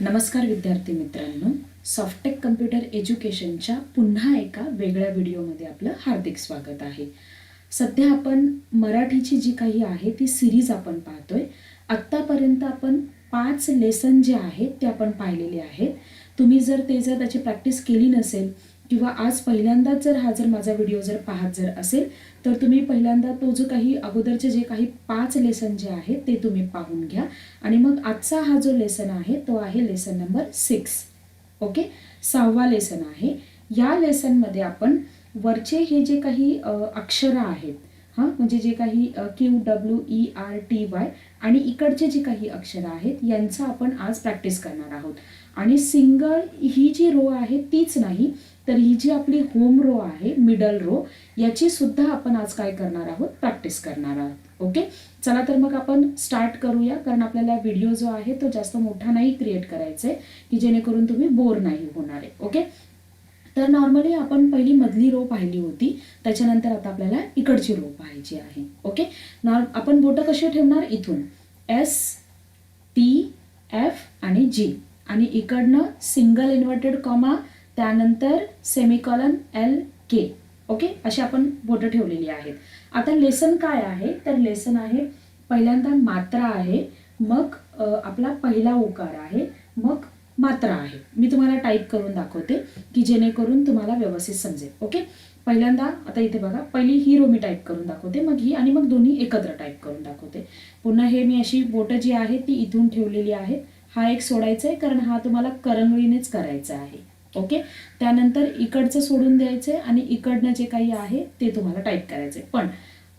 नमस्कार विद्यार्थी मित्रांनो, सॉफ्टटेक कम्प्युटर एज्युकेशनच्या पुन्हा एका वेगळ्या व्हिडिओमध्ये आपलं हार्दिक स्वागत आहे. सध्या आपण मराठीची जी काही आहे ती सिरीज आपण पाहतोय. आत्तापर्यंत आपण 5 लेसन जे आहेत ते आपण पाहिलेले आहेत. तुम्ही जर त्याची प्रॅक्टिस केली नसेल किंवा आज पहिल्यांदाच जर माझा व्हिडिओ पाहत असेल तर तुम्ही पहिल्यांदा तो जो काही अगोदरचे जे काही 5 लेसन जे आहेत ते तुम्ही पाहून घ्या आणि मग आजचा हा जो लेसन आहे तो आहे लेसन नंबर 6. ओके, 6वा लेसन आहे. या लेसनमध्ये आपण वरचे हे जे काही अक्षरं आहेत म्हणजे जे काही QWERTY आणि इकडचे जे काही अक्षरं आहेत यांचं आपण आज प्रॅक्टिस करणार आहोत. आणि सिंगल ही जी रो आहे तीच नाही तर ही जी आपली होम रो आहे, मिडल रो, याची सुद्धा आपण आज काय करणार आहोत, प्रॅक्टिस करणार आहोत. ओके, चला तर मग आपण स्टार्ट करूया. कारण आपल्याला व्हिडिओ जो आहे तो जास्त मोठा नाही क्रिएट करायचा आहे की जेणेकरून तुम्ही बोर नाही होणार आहे. ओके, तर नॉर्मली आपण पहिली मधली रो पाहिली होती, त्याच्यानंतर आता आपल्याला इकडची रो पाहायची आहे. ओके, आपण बोटं कशी ठेवणार, इथून STF आणि G आणि इकडनं सिंगल इन्व्हर्टेड कॉमा, त्यानंतर सेमिकॉलन LK. ओके, अशी आपण बोटं ठेवलेली आहेत. आता लेसन काय आहे, तर लेसन आहे पहिल्यांदा मात्रा आहे, मग आपला पहिला उकार आहे, मग मात्रा आहे. मी तुम्हाला टाईप करून दाखवते की जेणेकरून तुम्हाला व्यवस्थित समजेल. ओके, पहिल्यांदा आता इथे बघा, पहिली ही रो मी टाईप करून दाखवते, मग ही आणि मग दोन्ही एकत्र टाईप करून दाखवते. पुन्हा हे मी अशी बोटं जी आहे ती इथून ठेवलेली आहेत. हा एक सोडायचा आहे कारण हा तुम्हाला करंगळीनेच करायचा आहे. ओके, त्यानंतर इकडचं सोडून द्यायचंय आणि इकडनं जे काही आहे ते तुम्हाला टाईप करायचंय. पण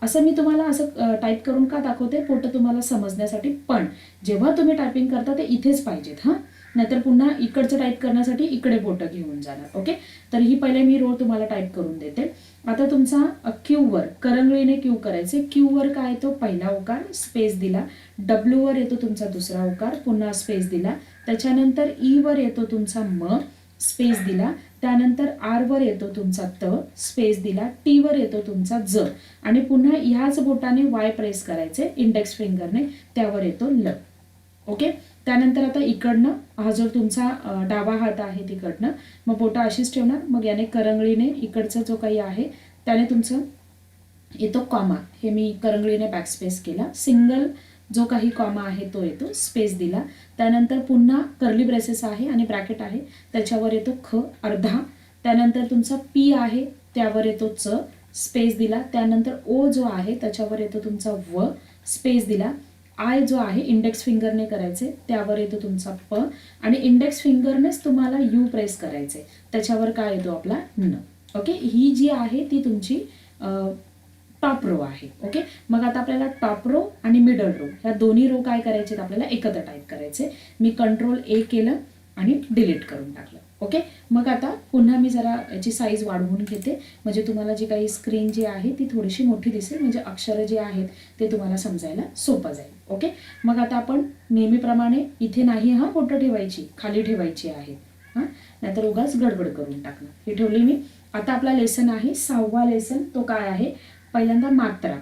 असं मी तुम्हाला असं टाईप करून का दाखवते, पोटं तुम्हाला समजण्यासाठी. पण जेव्हा तुम्ही टायपिंग करता ते इथेच पाहिजेत नाहीतर पुन्हा इकडचं टाईप करण्यासाठी इकडे बोटं घेऊन जाणार. ओके, तर ही पहिले मी रो तुम्हाला टाईप करून देते. आता तुमचा क्यू वर करंगळीने क्यू करायचे. क्यू वर काय येतो, पहिला उकार, स्पेस दिला. डब्ल्यू वर येतो तुमचा दुसरा उकार, पुन्हा स्पेस दिला. त्याच्यानंतर ई वर येतो तुमचा म, स्पेस दिला. त्यानंतर आर वर येतो तुमचा त, स्पेस दिला. टी वर येतो तुमचा ज आणि पुन्हा ह्याच बोटाने वाय प्रेस करायचे इंडेक्स फिंगरने, त्यावर येतो ल. ओके, त्यानंतर आता इकडनं हा जो तुमचा डावा हात आहे तिकडनं मग बोटं अशीच ठेवणार. मग याने करंगळीने इकडचा जो काही आहे त्याने तुमचं येतो कॉमा, हे मी करंगळीने बॅकस्पेस केला. सिंगल जो काही कॉमा आहे तो येतो, स्पेस दिला. त्यानंतर पुन्हा कर्ली ब्रेसेस आहे आणि ब्रॅकेट आहे, त्याच्यावर येतो ख अर्धा. त्यानंतर तुमचा पी आहे त्यावर येतो च, स्पेस दिला. त्यानंतर ओ जो आहे त्याच्यावर येतो तुमचा व, स्पेस दिला. आय जो आहे इंडेक्स फिंगरने करायचे, त्यावर येतो तुमचा प आणि इंडेक्स फिंगरनेच तुम्हाला यू प्रेस करायचे, त्याच्यावर काय येतो आपला न. ओके, ही जी आहे ती तुमची टॉप रो आहे. ओके, मग आता आपल्याला टॉप रो आणि मिडल रो ह्या दोन्ही रो काय करायचे, आपल्याला एकत्र टाईप करायचे. मी Ctrl A केलं आणि डिलीट करून टाकलं. ओके, मग आता पुन्हा मी जरा याची साईज वाढवून घेते म्हणजे तुम्हाला जी काही स्क्रीन जी आहे ती थोडीशी मोठी दिसेल, म्हणजे अक्षरं जे आहेत ते तुम्हाला समजायला सोपं जाईल. ओके, मग आता आपण नेहमीप्रमाणे इथे नाही बोटं ठेवायची, खाली ठेवायची आहे नाहीतर उगाच गडबड करून टाकणार. हे ठेवली मी. आता आपला लेसन आहे 6वा लेसन. तो काय आहे, पहिल्यांदा मात्रा,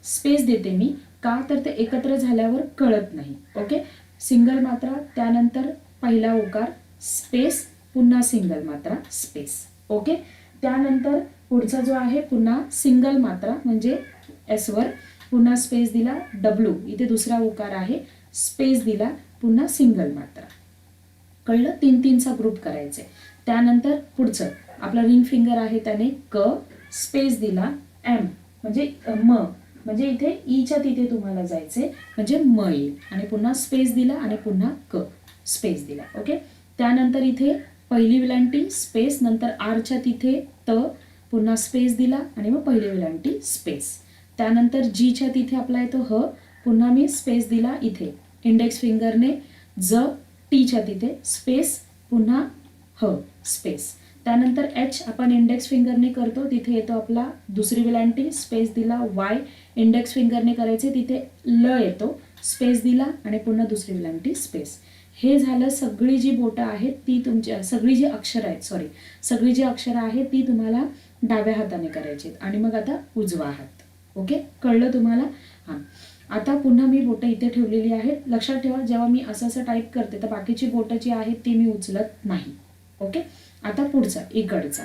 स्पेस देते मी, का तर ते एकत्र झाल्यावर कळत नाही. ओके, सिंगल मात्रा, त्यानंतर पहिला उकार, स्पेस, पुन्हा सिंगल मात्रा, स्पेस. ओके, त्यानंतर पुढचा जो आहे पुन्हा सिंगल मात्रा म्हणजे एस वर, पुन्हा स्पेस दिला. डब्ल्यू, इथे दुसरा उकार आहे, स्पेस दिला, पुन्हा सिंगल मात्रा. कळलं, 3-3चा ग्रुप करायचे. त्यानंतर पुढचं आपला रिंग फिंगर आहे त्याने क, स्पेस दिला. एम म्हणजे म, म्हणजे इथे ईच्या तिथे तुम्हाला जायचे म्हणजे म येईल आणि पुन्हा स्पेस दिला आणि पुन्हा क, स्पेस दिला. ओके, त्यानंतर इथे पहिली विलांटी, स्पेस, नंतर आरच्या तिथे त, पुन्हा स्पेस दिला आणि मग पहिली विलांटी, स्पेस. त्यानंतर जीच्या तिथे आपला येतो ह, पुन्हा मी स्पेस दिला इथे इंडेक्स फिंगरने. ज, टीच्या तिथे स्पेस, पुन्हा ह, स्पेस. त्यानंतर एच आपण इंडेक्स फिंगरने करतो, तिथे येतो आपला दुसरी विलांटी, स्पेस दिला. वाय इंडेक्स फिंगरने करायचे, तिथे ल येतो, स्पेस दिला आणि पुन्हा दुसरी विलांटी, स्पेस. हे झालं. सगळी जी बोटं आहेत ती तुमच्या, सगळी जी अक्षरं आहेत, सगळी जी अक्षरं आहेत ती तुम्हाला डाव्या हाताने करायची आणि मग आता उजवा हात. ओके, कळलं तुम्हाला. आता पुन्हा मी बोटं इथे ठेवलेली आहेत. लक्षात ठेवा, जेव्हा मी असं टाईप करते तर बाकीची बोटं जी आहेत ती मी उचलत नाही. ओके. आता पुढचा इकडचा.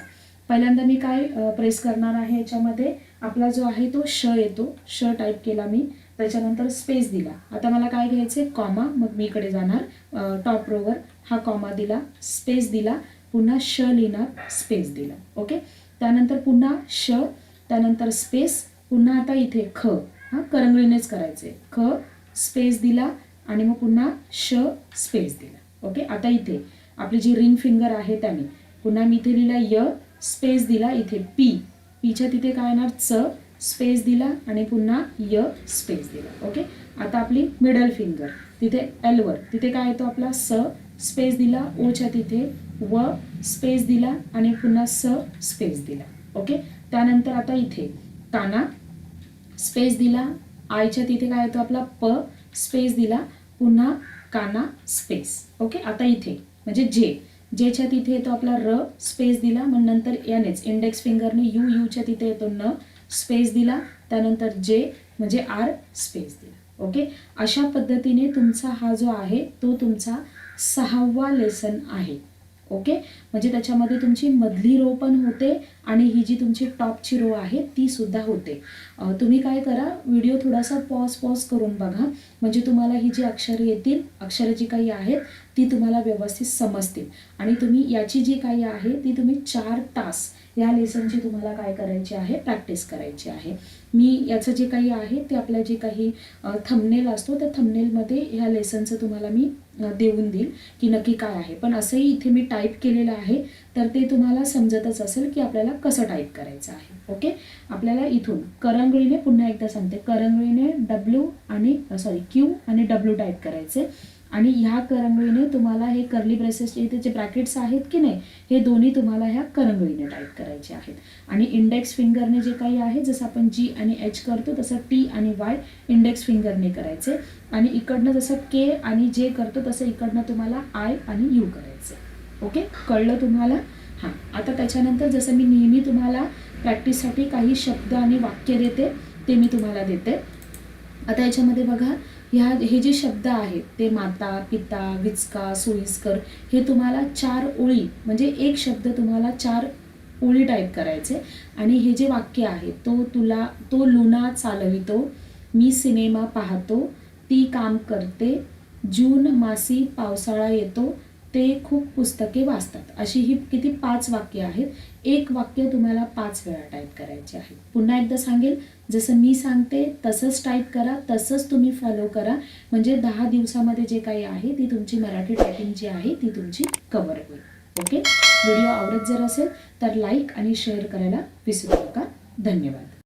पहिल्यांदा मी काय प्रेस करणार आहे, याच्यामध्ये आपला जो आहे तो श येतो. श टाईप केला मी, त्याच्यानंतर स्पेस दिला. आता मला काय घ्यायचे, कॉमा. मग मी इकडे जाणार टॉप रोवर, हा कॉमा दिला, स्पेस दिला, पुन्हा श लिहिणार, स्पेस दिला. ओके. त्यानंतर पुन्हा श, त्यानंतर स्पेस, पुन्हा आता इथे ख, हा करंगळीनेच करायचे, ख स्पेस दिला आणि मग पुन्हा श स्पेस दिला. ओके. आता इथे आपली जी रिंग फिंगर आहे त्याने पुन्हा मी इथे लिहिला य, स्पेस दिला, इथे पी, पीच्या तिथे काय येणार, च स्पेस दिला आणि पुन्हा य स्पेस दिला. ओके. आता आपली मिडल फिंगर, तिथे एल वर, तिथे काय येतो आपला स, स्पेस दिला, ओच्या तिथे व स्पेस दिला आणि पुन्हा स स्पेस दिला. ओके. त्यानंतर आता इथे काना, स्पेस दिला, आयच्या तिथे काय येतो आपला प, स्पेस दिला, पुन्हा काना स्पेस. ओके. आता इथे म्हणजे जे, जेच्या तिथे येतो आपला र, स्पेस दिला, मग नंतर यानेच इंडेक्स फिंगरने यू, यूच्या तिथे येतो न, स्पेस दिला, त्यानंतर जे म्हणजे आर, स्पेस दिला. ओके. अशा पद्धतीने तुमचा हा जो आहे तो तुमचा 6वा लेसन आहे. ओके. म्हणजे त्याच्यामध्ये तुमची मधली रो पण होते आणि ही जी तुमची टॉपची रो आहे ती सुद्धा होते. तुम्ही काय करा, व्हिडिओ थोडासा पॉज करून बघा, म्हणजे तुम्हाला ही जी अक्षरे येतील, अक्षरे जी काही आहेत ती तुम्हाला व्यवस्थित समजतील आणि तुम्ही याची जी काही आहे ती तुम्ही 4 तास या लेसनची तुम्हाला काय करायची आहे, प्रॅक्टिस करायची आहे. मी याचं जे काही आहे ते आपल्या जे काही थंबनेल असतो त्या थंबनेलमध्ये ह्या लेसनचं तुम्हाला मी देऊन देईल की नक्की काय आहे. पण असंही इथे मी टाईप केलेलं आहे तर ते तुम्हाला समजतच असेल की आपल्याला कसं टाईप करायचं आहे. ओके. आपल्याला इथून करंगळीने, पुन्हा एकदा सांगते, करंगळीने डब्ल्यू आणि क्यू आणि डब्ल्यू टाईप करायचे आणि ह्या करंगळीने तुम्हाला हे कर्ली ब्रेसेसचे इथे जे ब्रॅकेट्स आहेत की नाही, हे दोन्ही तुम्हाला ह्या करंगळीने टाईप करायचे आहेत. आणि इंडेक्स फिंगरने जे काही आहे, जसं आपण जी आणि एच करतो तसं टी आणि वाय इंडेक्स फिंगरने करायचे आणि इकडनं जसं के आणि जे करतो तसं इकडनं तुम्हाला आय आणि यू करायचे. ओके. कळलं तुम्हाला? हां. आता त्याच्यानंतर जसं मी नेहमी तुम्हाला प्रॅक्टिससाठी काही शब्द आणि वाक्य देते ते मी तुम्हाला देते. आता याच्यामध्ये बघा, हे जे शब्द आहेत ते माता, पिता, विचका, सोयीस्कर, हे तुम्हाला 4 ओळी म्हणजे एक शब्द तुम्हाला 4 ओळी टाईप करायचे आणि हे जे वाक्य आहे, तो लुना चालवितो, मी सिनेमा पाहतो, ती काम करते, जून मासी पावसाळा येतो, ते खूप पुस्तके वाचतात. अशी ही किती 5 वाक्य आहेत. एक वाक्य तुम्हाला 5 वेळा टाईप करायचे आहे. पुन्हा एकदा सांगेल, जसं मी सांगते तसंच टाईप करा, तसंच तुम्ही फॉलो करा, म्हणजे 10 दिवसामध्ये जे काही आहे ती तुमची मराठी टायपिंग जी आहे ती तुमची कव्हर होईल. ओके. व्हिडिओ आवडत जर असेल तर लाईक आणि शेअर करायला विसरू नका. धन्यवाद.